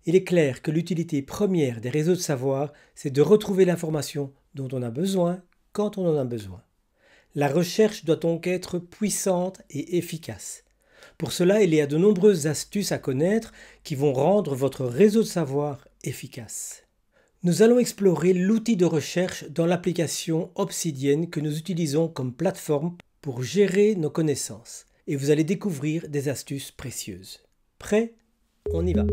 Il est clair que l'utilité première des réseaux de savoir, c'est de retrouver l'information dont on a besoin quand on en a besoin. La recherche doit donc être puissante et efficace. Pour cela, il y a de nombreuses astuces à connaître qui vont rendre votre réseau de savoir efficace. Nous allons explorer l'outil de recherche dans l'application Obsidian que nous utilisons comme plateforme pour gérer nos connaissances. Et vous allez découvrir des astuces précieuses. Prêt? On y va.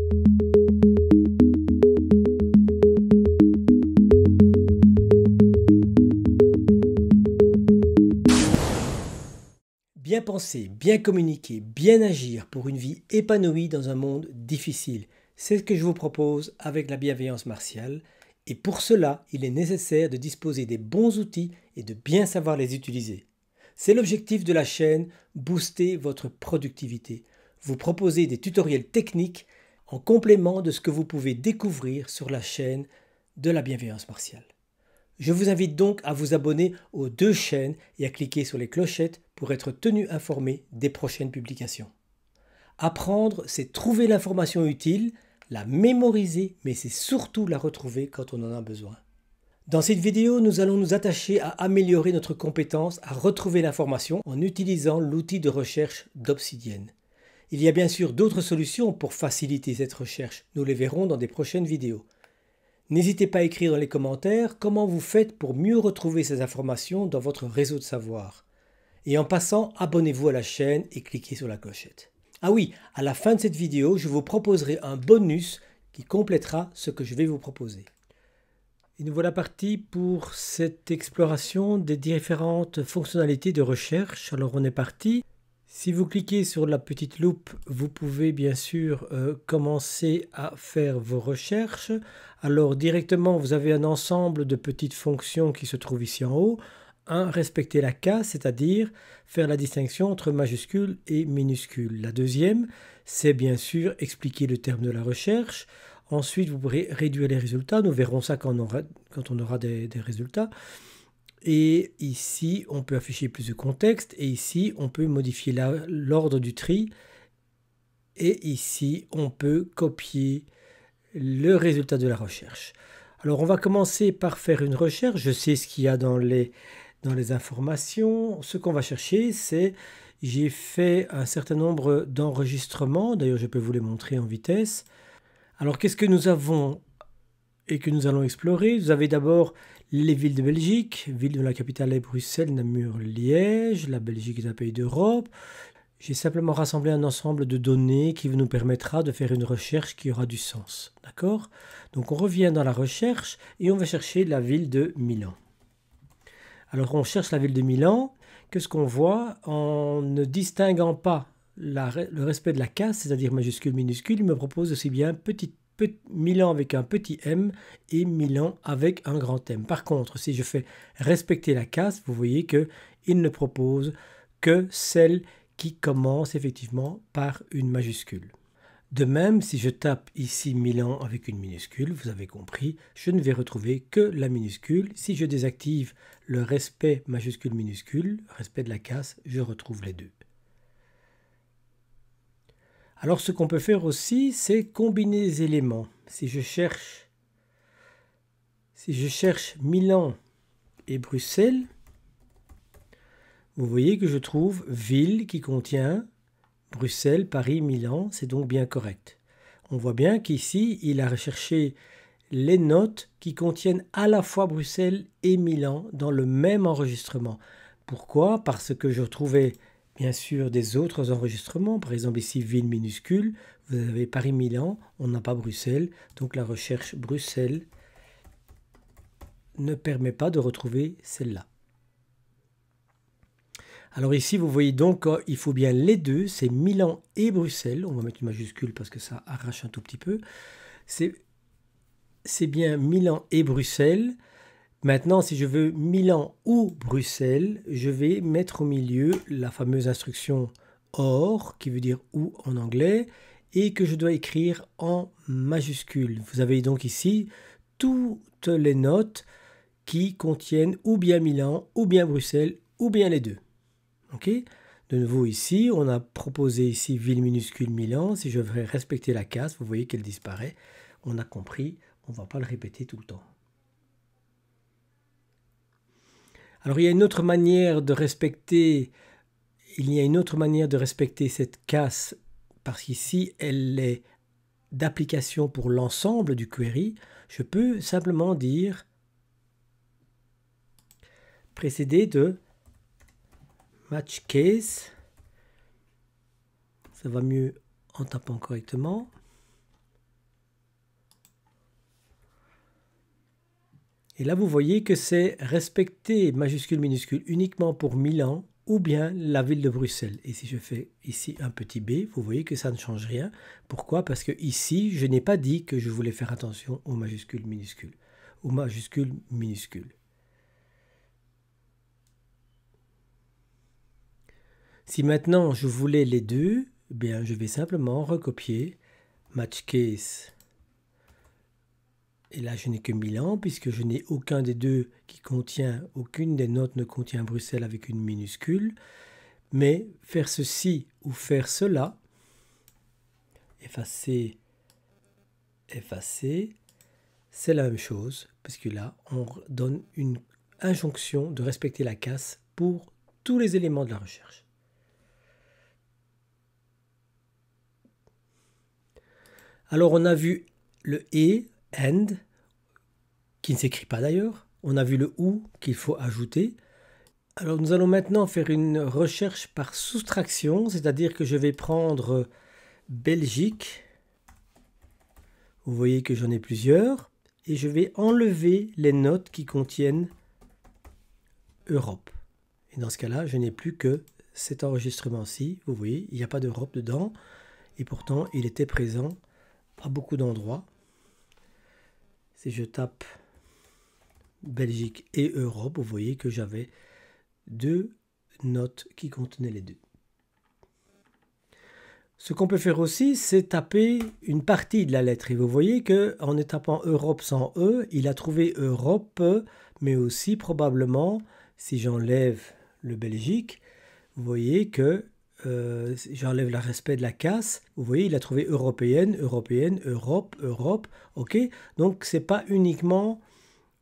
Bien penser, bien communiquer, bien agir pour une vie épanouie dans un monde difficile. C'est ce que je vous propose avec la bienveillance martiale. Et pour cela, il est nécessaire de disposer des bons outils et de bien savoir les utiliser. C'est l'objectif de la chaîne, booster votre productivité. Vous proposer des tutoriels techniques en complément de ce que vous pouvez découvrir sur la chaîne de la bienveillance martiale. Je vous invite donc à vous abonner aux deux chaînes et à cliquer sur les clochettes pour être tenu informé des prochaines publications. Apprendre, c'est trouver l'information utile, la mémoriser, mais c'est surtout la retrouver quand on en a besoin. Dans cette vidéo, nous allons nous attacher à améliorer notre compétence à retrouver l'information en utilisant l'outil de recherche d'Obsidian. Il y a bien sûr d'autres solutions pour faciliter cette recherche, nous les verrons dans des prochaines vidéos. N'hésitez pas à écrire dans les commentaires comment vous faites pour mieux retrouver ces informations dans votre réseau de savoir. Et en passant, abonnez-vous à la chaîne et cliquez sur la clochette. Ah oui, à la fin de cette vidéo, je vous proposerai un bonus qui complétera ce que je vais vous proposer. Et nous voilà partis pour cette exploration des différentes fonctionnalités de recherche. Alors on est parti. Si vous cliquez sur la petite loupe, vous pouvez bien sûr commencer à faire vos recherches. Alors directement, vous avez un ensemble de petites fonctions qui se trouvent ici en haut. Respecter la case, c'est-à-dire faire la distinction entre majuscules et minuscules. La deuxième, c'est bien sûr expliquer le terme de la recherche. Ensuite, vous pourrez réduire les résultats. Nous verrons ça quand on aura des résultats. Et ici, on peut afficher plus de contexte. Et ici, on peut modifier l'ordre du tri. Et ici, on peut copier le résultat de la recherche. Alors, on va commencer par faire une recherche. Je sais ce qu'il y a dans les informations. Ce qu'on va chercher, c'est... J'ai fait un certain nombre d'enregistrements. D'ailleurs, je peux vous les montrer en vitesse. Alors, qu'est-ce que nous avons et que nous allons explorer? Vous avez d'abord les villes de Belgique. Ville dont la capitale est Bruxelles, Namur, Liège. La Belgique est un pays d'Europe. J'ai simplement rassemblé un ensemble de données qui nous permettra de faire une recherche qui aura du sens. D'accord? Donc, on revient dans la recherche et on va chercher la ville de Milan. Alors, on cherche la ville de Milan. Qu'est-ce qu'on voit? En ne distinguant pas le respect de la case, c'est-à-dire majuscule, minuscule, il me propose aussi bien Milan avec un petit m et Milan avec un grand M. Par contre, si je fais respecter la case, vous voyez qu'il ne propose que celle qui commence effectivement par une majuscule. De même, si je tape ici Milan avec une minuscule, vous avez compris, je ne vais retrouver que la minuscule. Si je désactive le respect majuscule-minuscule, respect de la case, je retrouve les deux. Alors ce qu'on peut faire aussi, c'est combiner les éléments. Si je cherche Milan et Bruxelles, vous voyez que je trouve ville qui contient Bruxelles, Paris, Milan, c'est donc bien correct. On voit bien qu'ici, il a recherché les notes qui contiennent à la fois Bruxelles et Milan dans le même enregistrement. Pourquoi? Parce que je retrouvais bien sûr des autres enregistrements. Par exemple ici, ville minuscule, vous avez Paris-Milan, on n'a pas Bruxelles. Donc la recherche Bruxelles ne permet pas de retrouver celle-là. Alors ici, vous voyez donc il faut bien les deux, c'est Milan et Bruxelles. On va mettre une majuscule parce que ça arrache un tout petit peu. C'est bien Milan et Bruxelles. Maintenant, si je veux Milan ou Bruxelles, je vais mettre au milieu la fameuse instruction OR, qui veut dire ou en anglais, et que je dois écrire en majuscule. Vous avez donc ici toutes les notes qui contiennent ou bien Milan, ou bien Bruxelles, ou bien les deux. Okay? De nouveau ici, on a proposé ici ville minuscule Milan. Si je veux respecter la case, vous voyez qu'elle disparaît. On a compris, on ne va pas le répéter tout le temps. Alors il y a une autre manière de respecter, cette case, parce qu'ici elle est d'application pour l'ensemble du query. Je peux simplement dire précédé de match case. Ça va mieux en tapant correctement. Et là, vous voyez que c'est respecté majuscule minuscule uniquement pour Milan ou bien la ville de Bruxelles. Et si je fais ici un petit b, vous voyez que ça ne change rien. Pourquoi? Parce que ici, je n'ai pas dit que je voulais faire attention aux majuscules minuscules. Aux majuscules minuscules. Si maintenant je voulais les deux, eh bien, je vais simplement recopier match case. Et là, je n'ai que Milan, puisque je n'ai aucun des deux qui contient, aucune des notes ne contient Bruxelles avec une minuscule. Mais faire ceci ou faire cela, effacer, effacer, c'est la même chose, puisque là, on donne une injonction de respecter la case pour tous les éléments de la recherche. Alors, on a vu le et, and, qui ne s'écrit pas d'ailleurs. On a vu le ou qu'il faut ajouter. Alors, nous allons maintenant faire une recherche par soustraction, c'est-à-dire que je vais prendre Belgique. Vous voyez que j'en ai plusieurs. Et je vais enlever les notes qui contiennent Europe. Et dans ce cas-là, je n'ai plus que cet enregistrement-ci. Vous voyez, il n'y a pas d'Europe dedans. Et pourtant, il était présent à beaucoup d'endroits. Si je tape Belgique et Europe, vous voyez que j'avais deux notes qui contenaient les deux. Ce qu'on peut faire aussi, c'est taper une partie de la lettre. Et vous voyez qu'en tapant Europe sans E, il a trouvé Europe, mais aussi probablement, si j'enlève le Belgique, vous voyez que j'enlève le respect de la case. Vous voyez, il a trouvé européenne, européenne, Europe, Europe. Ok, donc c'est pas uniquement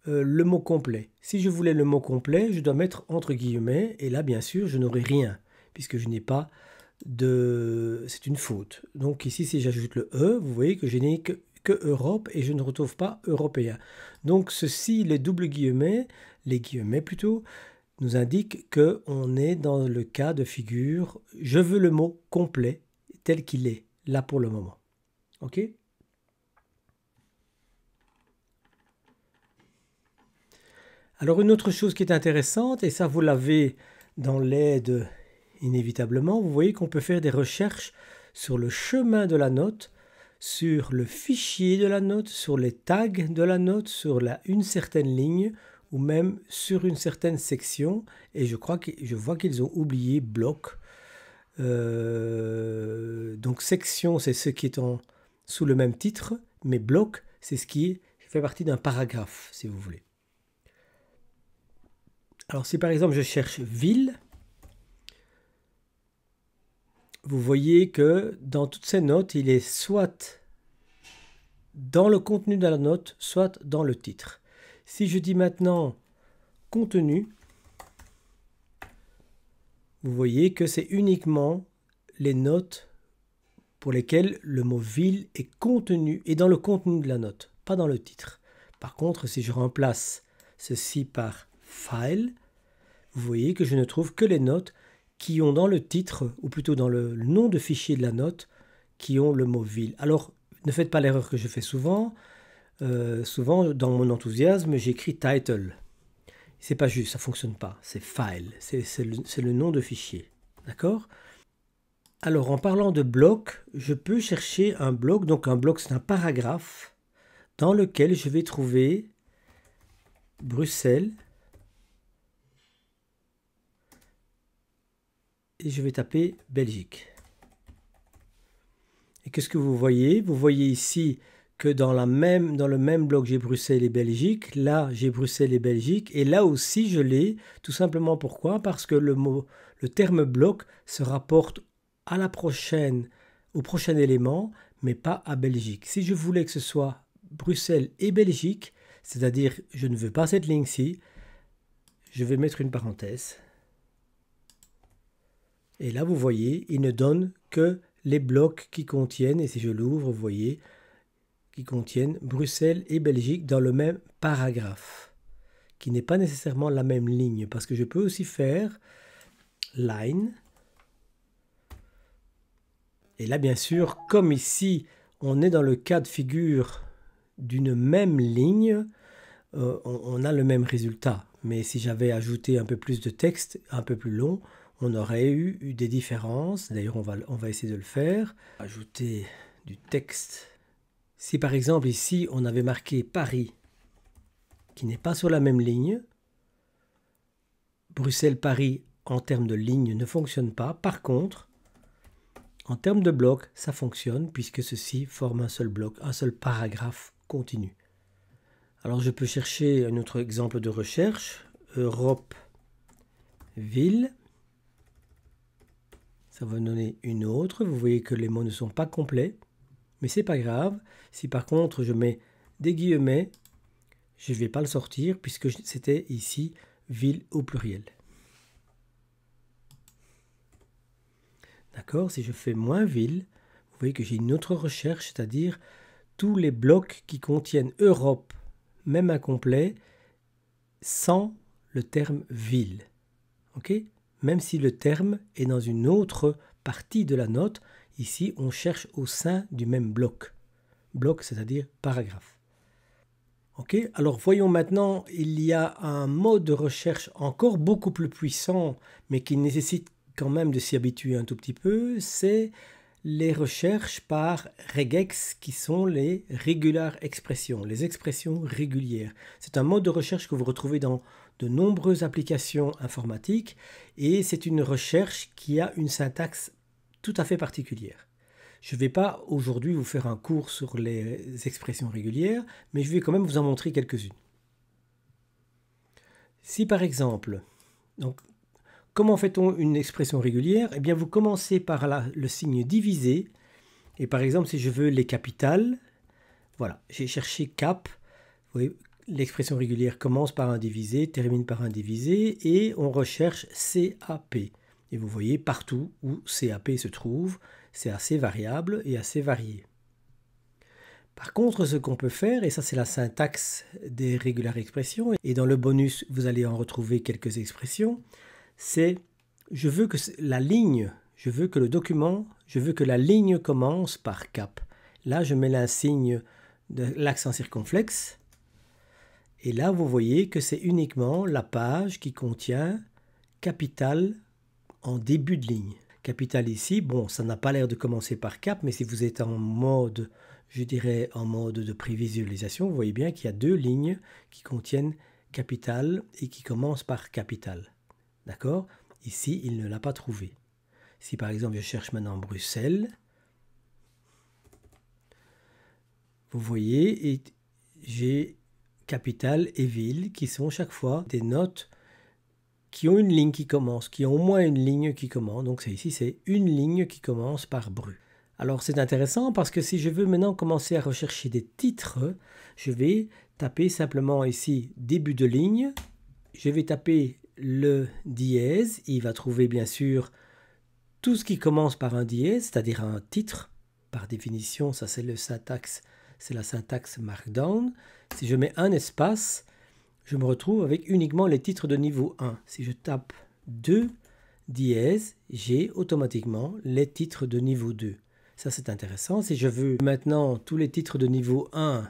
le mot complet. Si je voulais le mot complet, je dois mettre entre guillemets. Et là, bien sûr, je n'aurai rien, puisque je n'ai pas de... C'est une faute. Donc ici, si j'ajoute le E, vous voyez que je n'ai que Europe et je ne retrouve pas européen. Donc ceci, les guillemets plutôt, nous indique qu'on est dans le cas de figure « Je veux le mot complet tel qu'il est, là pour le moment. » Ok? Alors une autre chose qui est intéressante, et ça vous l'avez dans l'aide inévitablement, vous voyez qu'on peut faire des recherches sur le chemin de la note, sur le fichier de la note, sur les tags de la note, sur une certaine ligne, ou même sur une certaine section, et je vois qu'ils ont oublié bloc. Donc section, c'est ce qui est sous le même titre, mais bloc, c'est ce qui fait partie d'un paragraphe, si vous voulez. Alors si par exemple je cherche ville, vous voyez que dans toutes ces notes, il est soit dans le contenu de la note, soit dans le titre. Si je dis maintenant contenu, vous voyez que c'est uniquement les notes pour lesquelles le mot ville est contenu et dans le contenu de la note, pas dans le titre. Par contre, si je remplace ceci par file, vous voyez que je ne trouve que les notes qui ont dans le titre, ou plutôt dans le nom de fichier de la note, qui ont le mot ville. Alors, ne faites pas l'erreur que je fais souvent. Souvent, dans mon enthousiasme, j'écris title. C'est pas juste, ça fonctionne pas. C'est file, c'est le nom de fichier. D'accord? Alors, en parlant de bloc, je peux chercher un bloc. Donc, un bloc, c'est un paragraphe dans lequel je vais trouver Bruxelles. Et je vais taper Belgique. Et qu'est-ce que vous voyez? Vous voyez ici que dans le même bloc, j'ai Bruxelles et Belgique. Là, j'ai Bruxelles et Belgique. Et là aussi, je l'ai. Tout simplement pourquoi? Parce que le Le terme bloc se rapporte à au prochain élément, mais pas à Belgique. Si je voulais que ce soit Bruxelles et Belgique, c'est-à-dire je ne veux pas cette ligne-ci, je vais mettre une parenthèse. Et là, vous voyez, il ne donne que les blocs qui contiennent, et si je l'ouvre, vous voyez, qui contiennent Bruxelles et Belgique dans le même paragraphe, qui n'est pas nécessairement la même ligne, parce que je peux aussi faire line. Et là, bien sûr, comme ici, on est dans le cas de figure d'une même ligne, on a le même résultat. Mais si j'avais ajouté un peu plus de texte, un peu plus long, on aurait eu des différences. D'ailleurs, on va essayer de le faire. Ajouter du texte. Si par exemple ici, on avait marqué Paris, qui n'est pas sur la même ligne, Bruxelles-Paris en termes de ligne ne fonctionne pas. Par contre, en termes de bloc, ça fonctionne puisque ceci forme un seul bloc, un seul paragraphe continu. Alors je peux chercher un autre exemple de recherche. Europe, ville. Ça va me donner une autre. Vous voyez que les mots ne sont pas complets. Mais c'est pas grave. Si par contre je mets des guillemets, je ne vais pas le sortir puisque c'était ici ville au pluriel. D'accord? Si je fais moins ville, vous voyez que j'ai une autre recherche, c'est-à-dire tous les blocs qui contiennent Europe, même incomplet, sans le terme ville. Ok? Même si le terme est dans une autre partie de la note, ici on cherche au sein du même bloc. Bloc, c'est-à-dire paragraphe. Ok? Alors voyons maintenant, il y a un mode de recherche encore beaucoup plus puissant, mais qui nécessite quand même de s'y habituer un tout petit peu, c'est les recherches par regex, qui sont les regular expressions, les expressions régulières. C'est un mode de recherche que vous retrouvez dans de nombreuses applications informatiques et c'est une recherche qui a une syntaxe tout à fait particulière. Je ne vais pas aujourd'hui vous faire un cours sur les expressions régulières, mais je vais quand même vous en montrer quelques-unes. Si par exemple, donc, comment fait-on une expression régulière? Eh bien, vous commencez par le signe divisé. Et par exemple, si je veux les capitales, voilà, j'ai cherché cap. Vous voyez, l'expression régulière commence par un divisé, termine par un divisé, et on recherche CAP. Et vous voyez partout où CAP se trouve, c'est assez variable et assez varié. Par contre, ce qu'on peut faire, et ça c'est la syntaxe des régulières expressions, et dans le bonus, vous allez en retrouver quelques expressions, c'est je veux que la ligne, je veux que le document, je veux que la ligne commence par cap. Là, je mets l'insigne de l'accent circonflexe. Et là, vous voyez que c'est uniquement la page qui contient capital en début de ligne. Capital ici, bon, ça n'a pas l'air de commencer par cap, mais si vous êtes en mode, je dirais en mode de prévisualisation, vous voyez bien qu'il y a deux lignes qui contiennent capital et qui commencent par capital. D'accord? Ici, il ne l'a pas trouvé. Si par exemple je cherche maintenant Bruxelles, vous voyez, et j'ai capitale et ville qui sont chaque fois des notes qui ont une ligne qui commence, qui ont au moins une ligne qui commence. Donc ici, c'est une ligne qui commence par Bru. Alors c'est intéressant parce que si je veux maintenant commencer à rechercher des titres, je vais taper simplement ici début de ligne. Je vais taper le dièse. Il va trouver bien sûr tout ce qui commence par un dièse, c'est-à-dire un titre. Par définition, ça c'est la syntaxe Markdown. Si je mets un espace, je me retrouve avec uniquement les titres de niveau 1. Si je tape 2 dièse, j'ai automatiquement les titres de niveau 2. Ça c'est intéressant. Si je veux maintenant tous les titres de niveau 1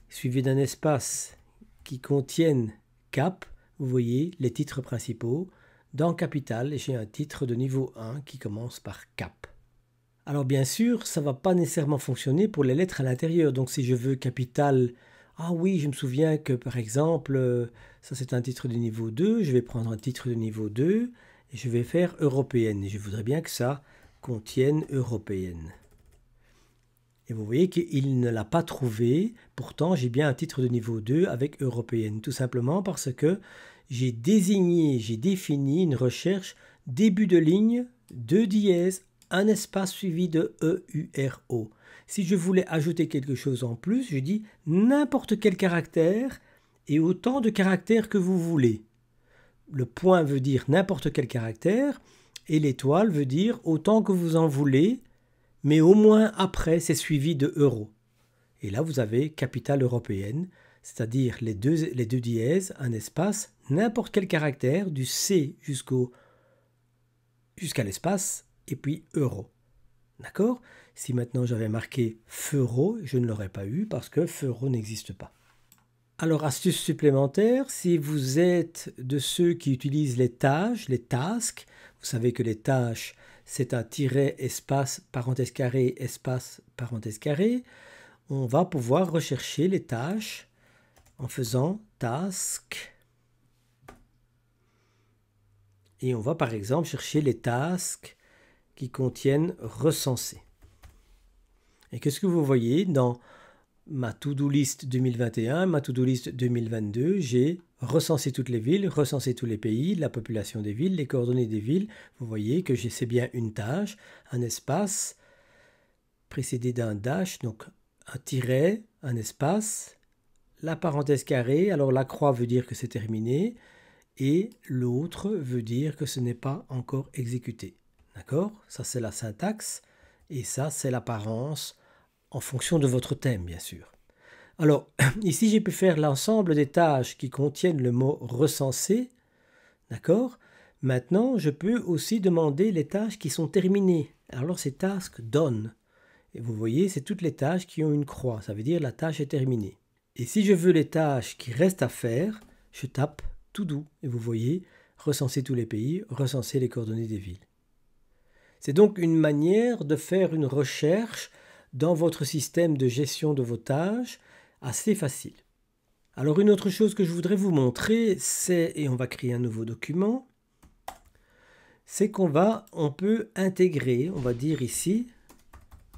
suivis d'un espace qui contiennent cap, vous voyez les titres principaux. Dans capital, j'ai un titre de niveau 1 qui commence par cap. Alors bien sûr, ça ne va pas nécessairement fonctionner pour les lettres à l'intérieur. Donc si je veux capital, ah oui, je me souviens que par exemple, ça c'est un titre de niveau 2, je vais prendre un titre de niveau 2 et je vais faire européenne. Et je voudrais bien que ça contienne européenne. Et vous voyez qu'il ne l'a pas trouvé, pourtant j'ai bien un titre de niveau 2 avec européenne, tout simplement parce que j'ai désigné, j'ai défini une recherche début de ligne, 2 dièses, un espace suivi de EURO. Si je voulais ajouter quelque chose en plus, je dis n'importe quel caractère et autant de caractères que vous voulez. Le point veut dire n'importe quel caractère et l'étoile veut dire autant que vous en voulez, mais au moins après c'est suivi de euro. Et là vous avez capitale européenne, c'est-à-dire les deux dièses, un espace, n'importe quel caractère, du C jusqu'à l'espace, et puis euro. D'accord? Si maintenant j'avais marqué feuro, je ne l'aurais pas eu parce que feuro n'existe pas. Alors, astuce supplémentaire, si vous êtes de ceux qui utilisent les tâches, les tasks, vous savez que les tâches, c'est un tiret, espace, parenthèse carrée, espace, parenthèse carrée, on va pouvoir rechercher les tâches en faisant task. Et on va par exemple chercher les tasks qui contiennent recenser. Et qu'est-ce que vous voyez dans ma to-do list 2021, ma to-do list 2022, j'ai recensé toutes les villes, recensé tous les pays, la population des villes, les coordonnées des villes. Vous voyez que c'est bien une tâche, un espace précédé d'un dash, donc un tiret, un espace, la parenthèse carrée, alors la croix veut dire que c'est terminé, et l'autre veut dire que ce n'est pas encore exécuté. D'accord? Ça c'est la syntaxe, et ça c'est l'apparence, en fonction de votre thème, bien sûr. Alors, ici, j'ai pu faire l'ensemble des tâches qui contiennent le mot recenser. D'accord? Maintenant, je peux aussi demander les tâches qui sont terminées. Alors, c'est task done. Et vous voyez, c'est toutes les tâches qui ont une croix. Ça veut dire la tâche est terminée. Et si je veux les tâches qui restent à faire, je tape to do. Et vous voyez, recenser tous les pays, recenser les coordonnées des villes. C'est donc une manière de faire une recherche dans votre système de gestion de vos tâches, assez facile. Alors une autre chose que je voudrais vous montrer, c'est, et on va créer un nouveau document, c'est on peut intégrer, on va dire ici,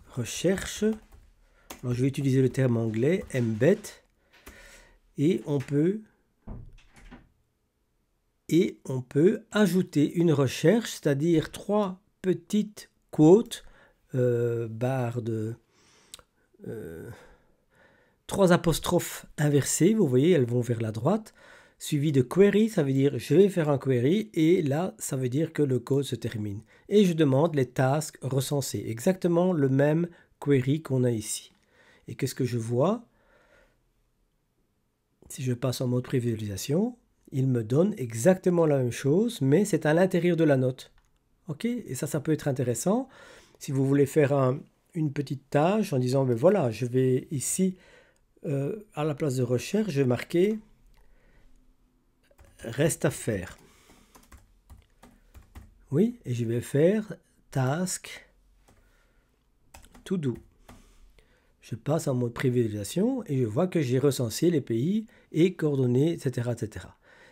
recherche, alors je vais utiliser le terme anglais, embed, et on peut ajouter une recherche, c'est-à-dire 3 petites quotes, barres de 3 apostrophes inversées, vous voyez, elles vont vers la droite, suivi de query, ça veut dire je vais faire un query, et là, ça veut dire que le code se termine. Et je demande les tasks recensés, exactement le même query qu'on a ici. Et qu'est-ce que je vois? Si je passe en mode prévisualisation, il me donne exactement la même chose, mais c'est à l'intérieur de la note. Ok? Et ça peut être intéressant. Si vous voulez faire une petite tâche en disant, ben voilà, je vais ici, à la place de recherche, je vais marquer reste à faire. Oui, et je vais faire task to do. Je passe en mode prévisualisation et je vois que j'ai recensé les pays et coordonnées, etc., etc.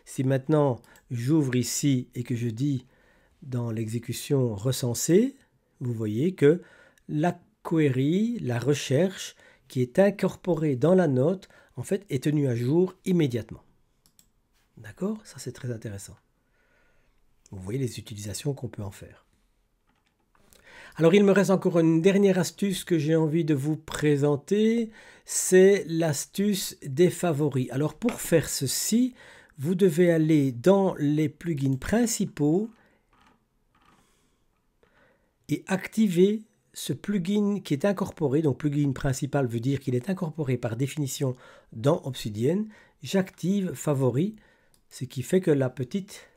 Si maintenant j'ouvre ici et que je dis dans l'exécution recenser, vous voyez que la query, la recherche qui est incorporée dans la note, en fait, est tenue à jour immédiatement. D'accord? Ça, c'est très intéressant. Vous voyez les utilisations qu'on peut en faire. Alors, il me reste encore une dernière astuce que j'ai envie de vous présenter. C'est l'astuce des favoris. Alors, pour faire ceci, vous devez aller dans les plugins principaux et activer ce plugin qui est incorporé. Donc, plugin principal veut dire qu'il est incorporé par définition dans Obsidian. J'active favoris, ce qui fait que la petite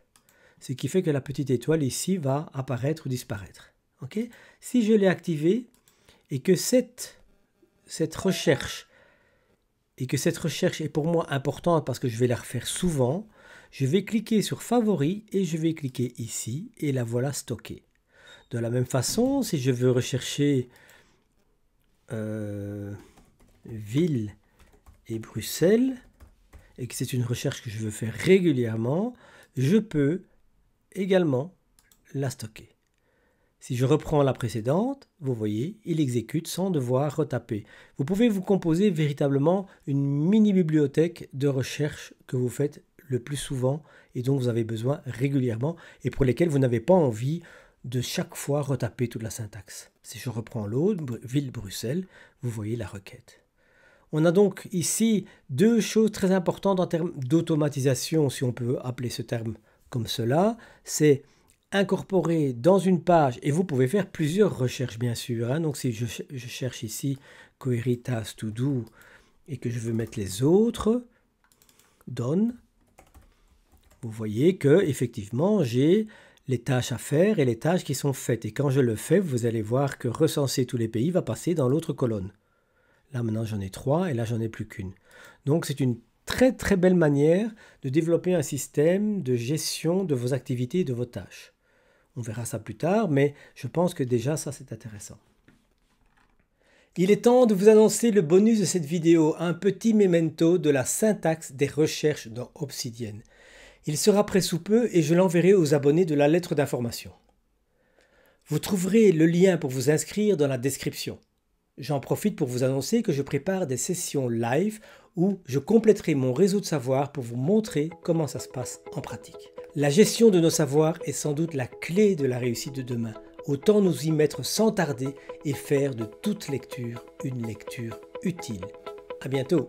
étoile ici va apparaître ou disparaître. Okay? Si je l'ai activé et que cette recherche est pour moi importante parce que je vais la refaire souvent, je vais cliquer sur favoris et je vais cliquer ici et la voilà stockée. De la même façon, si je veux rechercher ville et Bruxelles et que c'est une recherche que je veux faire régulièrement, je peux également la stocker. Si je reprends la précédente, vous voyez, il exécute sans devoir retaper. Vous pouvez vous composer véritablement une mini-bibliothèque de recherche que vous faites le plus souvent et dont vous avez besoin régulièrement et pour lesquels vous n'avez pas envie de chaque fois retaper toute la syntaxe. Si je reprends l'autre, ville Bruxelles, vous voyez la requête. On a donc ici deux choses très importantes en termes d'automatisation, si on peut appeler ce terme comme cela. C'est incorporer dans une page, et vous pouvez faire plusieurs recherches bien sûr. Donc si je cherche ici Query Task To Do et que je veux mettre les autres, Done, vous voyez que effectivement j'ai les tâches à faire et les tâches qui sont faites. Et quand je le fais, vous allez voir que recenser tous les pays va passer dans l'autre colonne. Là maintenant j'en ai 3 et là j'en ai plus qu'une. Donc c'est une très très belle manière de développer un système de gestion de vos activités et de vos tâches. On verra ça plus tard, mais je pense que déjà ça c'est intéressant. Il est temps de vous annoncer le bonus de cette vidéo, un petit memento de la syntaxe des recherches dans Obsidian. Il sera prêt sous peu et je l'enverrai aux abonnés de la lettre d'information. Vous trouverez le lien pour vous inscrire dans la description. J'en profite pour vous annoncer que je prépare des sessions live où je compléterai mon réseau de savoir pour vous montrer comment ça se passe en pratique. La gestion de nos savoirs est sans doute la clé de la réussite de demain. Autant nous y mettre sans tarder et faire de toute lecture une lecture utile. À bientôt!